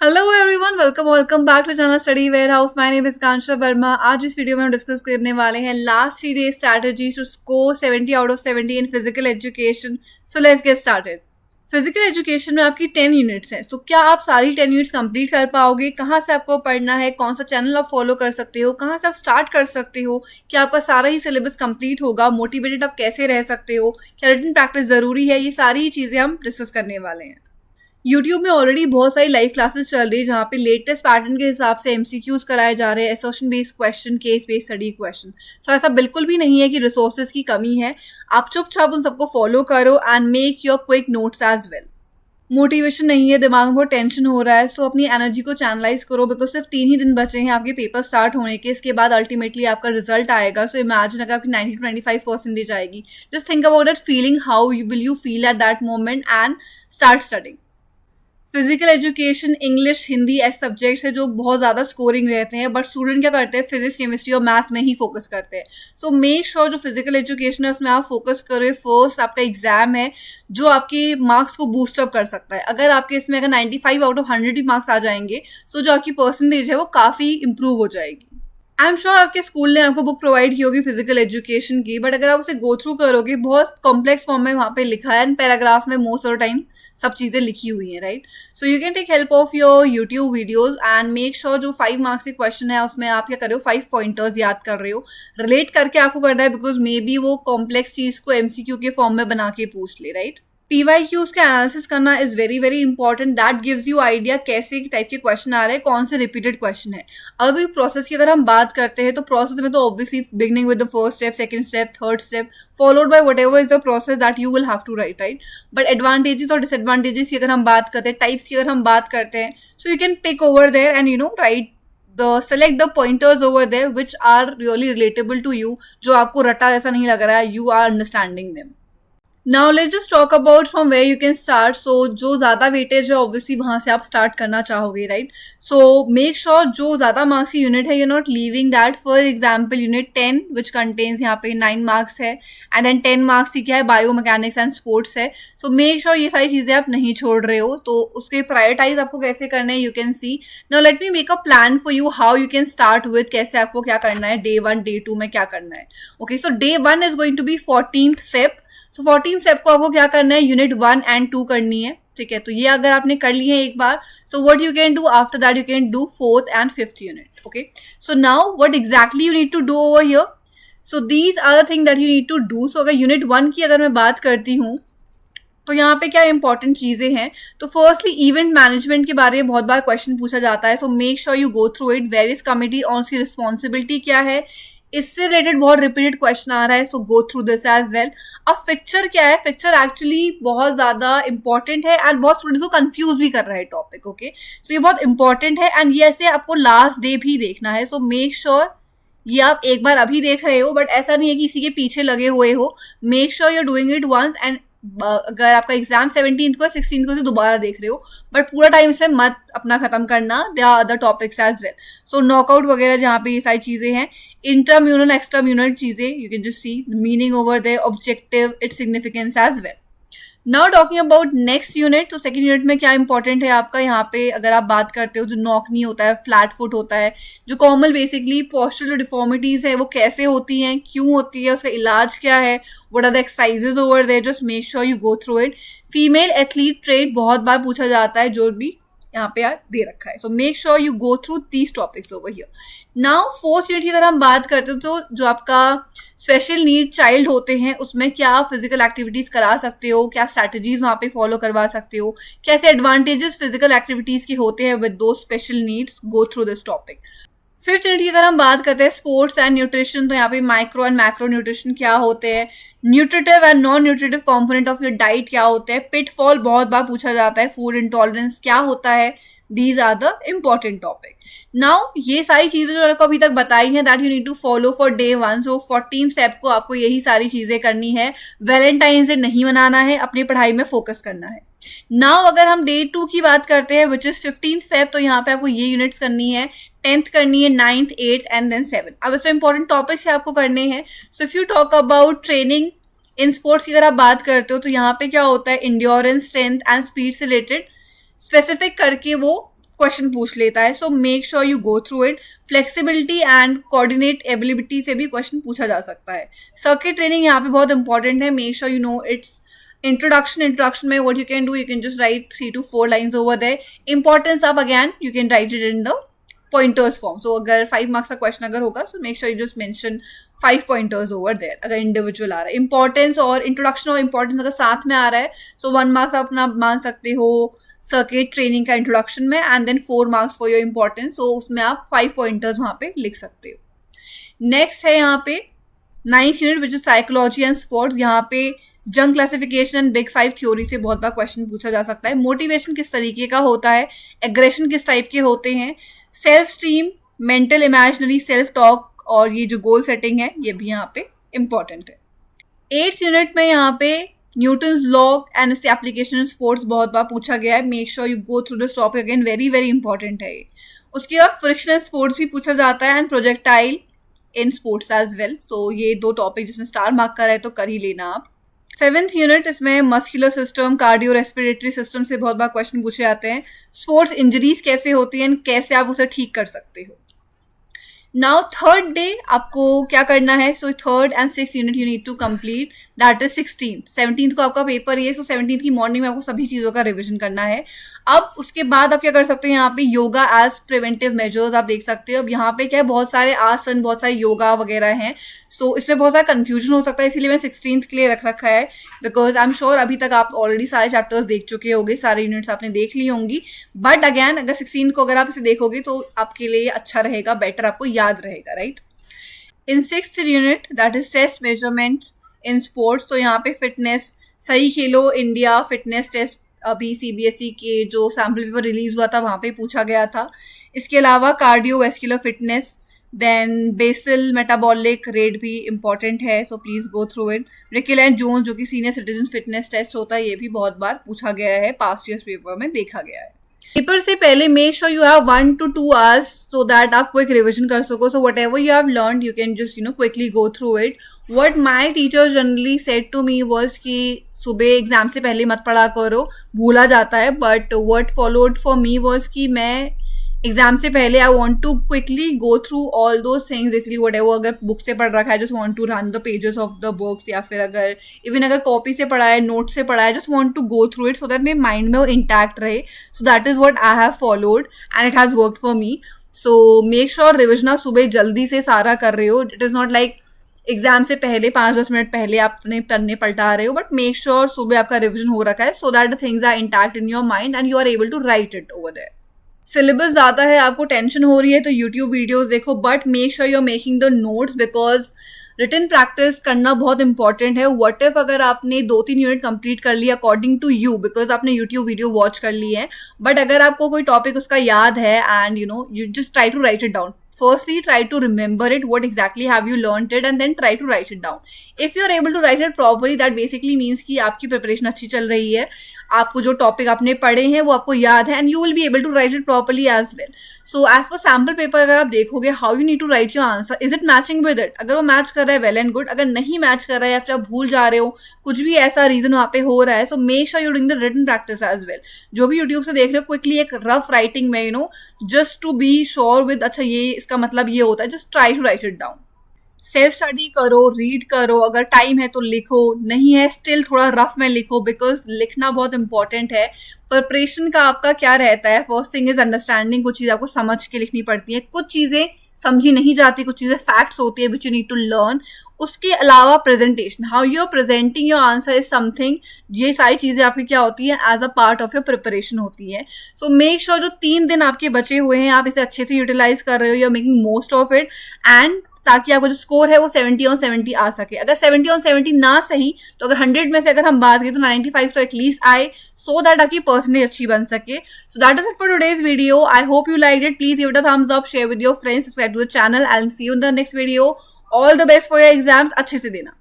Hello everyone, welcome back to channel Study Warehouse. My name is Kanksha Verma. आज इस video में हम discuss करने वाले हैं last 3 day strategies to score 70 out of 70 in physical education. So let's get started. Physical education में आपकी 10 units हैं। तो क्या आप सारी 10 यूनिट्स कंप्लीट कर पाओगे? कहाँ से आपको पढ़ना है, कौन सा चैनल आप फॉलो कर सकते हो, कहाँ से आप स्टार्ट कर सकते हो, क्या आपका सारा ही सिलेबस कंप्लीट होगा, मोटिवेटेड आप कैसे रह सकते हो, क्या रिटन प्रैक्टिस जरूरी है, ये सारी चीजें हम डिस्कस करने वाले हैं। यूट्यूब में ऑलरेडी बहुत सारी लाइव क्लासेस चल रही है जहाँ पे लेटेस्ट पैटर्न के हिसाब से एमसीक्यूज कराए जा रहे हैं, assertion based question, case based study question. So ऐसा बिल्कुल भी नहीं है कि रिसोर्सेज की कमी है। आप चुपचाप उन सबको फॉलो करो and make your quick notes as well. Motivation नहीं है, दिमाग में बहुत टेंशन हो रहा है, सो अपनी एनर्जी को चैनलाइज करो बिकॉज सिर्फ 3 ही दिन बचे हैं आपके पेपर स्टार्ट होने के। इसके बाद अल्टीमेटली आपका रिजल्ट आएगा। सो इमेजिन अगर आपकी 90-25% आएगी, just think about that feeling, how you will you feel at that moment and start studying. Physical education, English, Hindi ऐसे सब्जेक्ट्स है जो बहुत ज़्यादा स्कोरिंग रहते हैं, बट स्टूडेंट क्या करते हैं, फिजिक्स, केमिस्ट्री और मैथ्स में ही फोकस करते हैं। सो मेक श्योर जो फिजिकल एजुकेशन है उसमें आप फोकस करो। फर्स्ट आपका एग्जाम है जो आपके मार्क्स को बूस्ट अप कर सकता है। अगर आपके इसमें अगर 95 आउट ऑफ 100 भी मार्क्स आ जाएंगे, सो जो आपकी परसेंटेज है वो काफ़ी इंप्रूव हो जाएगी। आई एम श्योर आपके स्कूल ने आपको बुक प्रोवाइड की होगी फिजिकल एजुकेशन की, बट अगर आप उसे गो थ्रू करोगे, बहुत कॉम्प्लेक्स फॉर्म में वहाँ पे लिखा है एंड पैराग्राफ में मोस्ट ऑफ द टाइम सब चीज़ें लिखी हुई हैं, right. So you can take help of your YouTube videos and make sure जो 5 मार्क्स के क्वेश्चन है उसमें आप क्या कर रहे हो, 5 पॉइंटर्स याद कर रहे हो। रिलेट करके आपको करना है बिकॉज मे बी वो कॉम्प्लेक्स चीज़ को एमसीक्यू के फॉर्म में बना के पूछ ले, राइट। PYQs का एनालिसिस करना is very very important. That gives you idea कैसे टाइप के क्वेश्चन आ रहे हैं, कौन से रिपीटेड क्वेश्चन है। अगर प्रोसेस की अगर हम बात करते हैं तो प्रोसेस में तो obviously beginning with the first step, second step, third step, followed by whatever is the process that you will have to write, right. But advantages और डिसएडवांटेजेस की अगर हम बात करते हैं, टाइप्स की अगर हम बात करते हैं, so you can pick over there and write select the pointers over there which are really relatable to you, जो आपको रटा जैसा नहीं लग रहा है, you are understanding them. Now let's just talk about from where you can start. So जो ज़्यादा वेटेज है ऑब्वियसली वहाँ से आप स्टार्ट करना चाहोगे, राइट। सो मेक श्योर जो ज़्यादा मार्क्स की यूनिट है, you not leaving that. For example unit 10 which contains यहाँ पे 9 मार्क्स है एंड देन 10 मार्क्स की क्या है, बायो मैकेनिक्स एंड स्पोर्ट्स है। सो मेक श्योर ये सारी चीज़ें आप नहीं छोड़ रहे हो। तो उसके प्रायोरिटाइज आपको कैसे करना है, you can see. Now let me make a plan for you how you can start with, कैसे आपको क्या करना है, डे 1 डे 2 में क्या करना है। Okay, so day 1 is going to be 14th Feb। So 14 step को आपको क्या करना है, यूनिट 1 एंड 2 करनी है, ठीक है। तो ये अगर आपने कर ली है एक बार, so what you can do after that, you can do 4th and 5th unit. Okay, so now what exactly you need to do over here. So these are the thing that you need to do. So अगर unit 1 की अगर मैं बात करती हूँ तो यहाँ पे क्या इंपॉर्टेंट चीजें हैं। तो फर्स्टली इवेंट मैनेजमेंट के बारे में बहुत बार क्वेश्चन पूछा जाता है। सो make sure you go through it, various committee और उसकी रिस्पॉन्सिबिलिटी क्या है, इससे रिलेटेड बहुत रिपीटेड क्वेश्चन आ रहा है। So go through this as well. अब फिक्चर क्या है, फिक्चर एक्चुअली बहुत ज्यादा इंपॉर्टेंट है एंड बहुत स्टूडेंट्स को कंफ्यूज भी कर रहा है टॉपिक। ओके, सो ये बहुत इंपॉर्टेंट है एंड ये ऐसे आपको लास्ट डे भी देखना है। सो मेक श्योर ये आप एक बार अभी देख रहे हो, बट ऐसा नहीं है कि इसी के पीछे लगे हुए हो। Make sure you are doing it once and अगर आपका एग्जाम 17th को 16th को तो दोबारा देख रहे हो, बट पूरा टाइम इसमें मत अपना खत्म करना। They are other topics as well. So knockout वगैरह जहाँ पे ये सारी चीजें हैं, इंट्राम्यूनल एक्स्ट्राम्यूनल चीजें, you can just see meaning over there, objective, its significance as well. Now talking about next unit. तो सेकंड यूनिट में क्या इंपॉर्टेंट है आपका, यहाँ पे अगर आप बात करते हो जो नॉक नी होता है, फ्लैट फुट होता है, जो कॉमन बेसिकली पोस्चरल डिफॉर्मिटीज है वो कैसे होती हैं, क्यों होती है, उसका इलाज क्या है, what are the exercises over there, just make sure you go through it. Female athlete triad बहुत बार पूछा जाता है, जो भी यहाँ पे दे रखा है। सो make sure you go through these topics over here. Now 4th unit की अगर हम बात करते हो तो जो आपका स्पेशल नीड चाइल्ड होते हैं उसमें क्या आप फिजिकल एक्टिविटीज करा सकते हो, क्या स्ट्रैटेजीज वहाँ पे फॉलो करवा सकते हो, कैसे एडवांटेजेस फिजिकल एक्टिविटीज के होते हैं विद दो special needs, go through this topic. 5th unit की अगर हम बात करते हैं स्पोर्ट्स एंड न्यूट्रिशन, तो यहाँ पे माइक्रो एंड मैक्रो न्यूट्रिशन क्या होते हैं, nutritive and non nutritive component of your diet क्या होते हैं, पिटफॉल बहुत बार पूछा जाता है, फूड इंटॉलरेंस क्या होता है, these are the important topic. Now ये सारी चीजें जो आपको अभी तक बताई हैं that you need to follow for day 1। So 14th Feb को आपको यही सारी चीजें करनी है। वैलेंटाइंस डे नहीं मनाना है, अपनी पढ़ाई में फोकस करना है। नाउ अगर हम डे 2 की बात करते हैं विच इज 15th Feb, तो यहाँ पे आपको ये यूनिट्स करनी है, 10th करनी है, 9th, 8th and then 7th। अब इसमें इंपॉर्टेंट टॉपिक्स आपको करने हैं। So if you talk about training in sports की अगर आप बात करते हो तो यहाँ पे क्या होता है, इंड्योरेंस, स्ट्रेंथ एंड स्पीड से रिलेटेड स्पेसिफिक करके वो क्वेश्चन पूछ लेता है. सो make sure you go through it. Flexibility and coordinate ability से भी क्वेश्चन पूछा जा सकता है. सर्किट ट्रेनिंग यहाँ पे बहुत इंपॉर्टेंट है. Make sure you know it's introduction में what you can do, you can just write 3 to 4 lines over there. Importance up again, you can write it in the pointers form. So अगर 5 marks का question अगर होगा, so make sure you just mention 5 pointers over there अगर individual आ रहा है. Importance और introduction और importance अगर साथ में आ रहा है, so 1 marks आप अपना मान सकते हो सर्किट ट्रेनिंग का इंट्रोडक्शन में, and then 4 marks for your importance. So उसमें आप 5 पॉइंटर्स वहाँ पे लिख सकते हो. नेक्स्ट है यहाँ पे 9th unit which is psychology and sports. यहाँ पे जंग क्लासिफिकेशन एंड बिग 5 थ्योरी से बहुत बार क्वेश्चन पूछा जा सकता है. मोटिवेशन किस तरीके का होता है, एग्रेशन किस टाइप के होते हैं, self esteem, mental imaginary self talk, और ये जो गोल सेटिंग है ये भी यहाँ पे इंपॉर्टेंट है. 8th यूनिट में यहाँ पे न्यूटन्स लॉ एंड इससे एप्लीकेशन इन स्पोर्ट्स बहुत बार पूछा गया है. Make sure you go through this topic again, very very important है ये. उसके बाद फ्रिक्शनल स्पोर्ट्स भी पूछा जाता है and projectile in sports as well. So ये 2 टॉपिक जिसमें स्टार मार्क का है तो कर ही लेना आप. 7th यूनिट इसमें muscular system, cardio respiratory system से बहुत बार क्वेश्चन पूछे जाते हैं. स्पोर्ट्स इंजरीज कैसे होती हैं, कैसे आप उसे ठीक कर सकते हो. नाउ 3rd डे आपको क्या करना है. So 3rd and 6th unit you need to complete, that is 16th. 17th को आपका पेपर है. सो 17th की मॉर्निंग में आपको सभी चीज़ों का रिविजन करना है. अब उसके बाद आप क्या कर सकते हो, यहाँ पे योगा एज प्रिवेंटिव मेजर्स आप देख सकते हो. अब यहाँ पे क्या है, बहुत सारे आसन, बहुत सारे योगा वगैरह हैं. सो इसमें बहुत सारा कंफ्यूजन हो सकता है, इसीलिए मैं 16th के लिए रख रखा है. बिकॉज आई एम श्योर अभी तक आप ऑलरेडी सारे चैप्टर्स देख चुके होंगे, सारे यूनिट्स आपने देख ली होंगी. बट अगैन अगर 16th को अगर आप इसे देखोगे तो आपके लिए अच्छा रहेगा, बेटर आपको याद रहेगा, right. In 6th unit that is test measurement in sports. तो यहाँ पे फिटनेस, सही खेलो इंडिया फिटनेस टेस्ट अभी CBSE के जो सैम्पल पेपर रिलीज हुआ था वहाँ पे पूछा गया था. इसके अलावा cardiovascular fitness, then basal metabolic rate भी इंपॉर्टेंट है. So please go through it. Rikli and Jones जो कि सीनियर सिटीजन फिटनेस टेस्ट होता है, ये भी बहुत बार पूछा गया है, पास्ट ईयर्स पेपर में देखा गया है. पेपर से पहले make sure you have 1 to 2 hours so that आप क्विक रिविजन कर सको. So whatever you have learn you can just quickly go through it. What my teacher generally said to me was कि सुबह exam से पहले मत पढ़ा करो, भूला जाता है. But what followed for me was कि मैं एग्जाम से पहले I want to quickly go through all those things. Basically whatever अगर बुक से पढ़ रखा है, just want to run the pages of the books, या फिर अगर इवन अगर कॉपी से पढ़ा है, नोट से पढ़ा है, just want to go through it so that मेरे माइंड में वो इंटैक्ट रहे. So that is what I have followed and it has worked for me. So make sure revision आप सुबह जल्दी से सारा कर रहे हो. It is not like exam से पहले 5-10 मिनट पहले आप अपने पन्ने पलटा रहे हो, बट मेक श्योर सुबह आपका रिविजन हो रखा है so that the things are intact in your mind and you are able to write it over there. Syllabus ज़्यादा है, आपको टेंशन हो रही है तो यूट्यूब वीडियोस देखो, but make sure you are making the notes because written practice करना बहुत इंपॉर्टेंट है. व्हाट इफ अगर आपने 2-3 यूनिट कंप्लीट कर लिया अकॉर्डिंग टू यू, बिकॉज आपने यूट्यूब वीडियो वॉच कर ली है, बट अगर आपको कोई टॉपिक उसका याद है and you just try to write it down. Firstly, try to remember it, what exactly have you learned it, and then try to write it down. If you are able to write it properly, that basically means कि आपकी preparation अच्छी चल रही है, आपको जो topic आपने पढ़े हैं वो आपको याद है, and you will be able to write it properly as well. So as per sample paper अगर आप देखोगे how you need to write your answer, is it matching with it? अगर वो मैच कर रहा है well and good, अगर नहीं मैच कर रहा है या फिर आप भूल जा रहे हो, कुछ भी ऐसा रीजन वहाँ पे हो रहा है, so make sure you're doing the written practice as well. जो भी यूट्यूब से देख रहे हो क्विकली एक रफ राइटिंग में just to be sure with अच्छा ये इसका मतलब ये होता है, just try to write it down. Self study करो, रीड करो, अगर टाइम है तो लिखो, नहीं है स्टिल थोड़ा रफ में लिखो बिकॉज लिखना बहुत इंपॉर्टेंट है. प्रिपरेशन का आपका क्या रहता है, फर्स्ट थिंग इज अंडरस्टैंडिंग. कुछ चीज़ें आपको समझ के लिखनी पड़ती है, कुछ चीज़ें समझी नहीं जाती, कुछ चीज़ें फैक्ट्स होती है which you need to learn. उसके अलावा presentation, how you are presenting your answer is something, ये सारी चीज़ें आपकी क्या होती है as a part of your preparation होती है. सो मेक श्योर जो 3 दिन आपके बचे हुए हैं आप इसे अच्छे से यूटिलाइज कर रहे हो, you are making most of it, and ताकि आपका जो स्कोर है वो 70 on 70 आ सके. अगर 70 on 70 ना सही तो अगर 100 में से अगर हम बात करें तो 95 तो एटलीस्ट आए, सो दैट आपकी परसेंटेज अच्छी बन सके. So that is it for today's video. I hope you like it. Please give it a thumbs up, share with your friends, subscribe to the channel and see you in the next video. All the best for your exams. अच्छे से देना.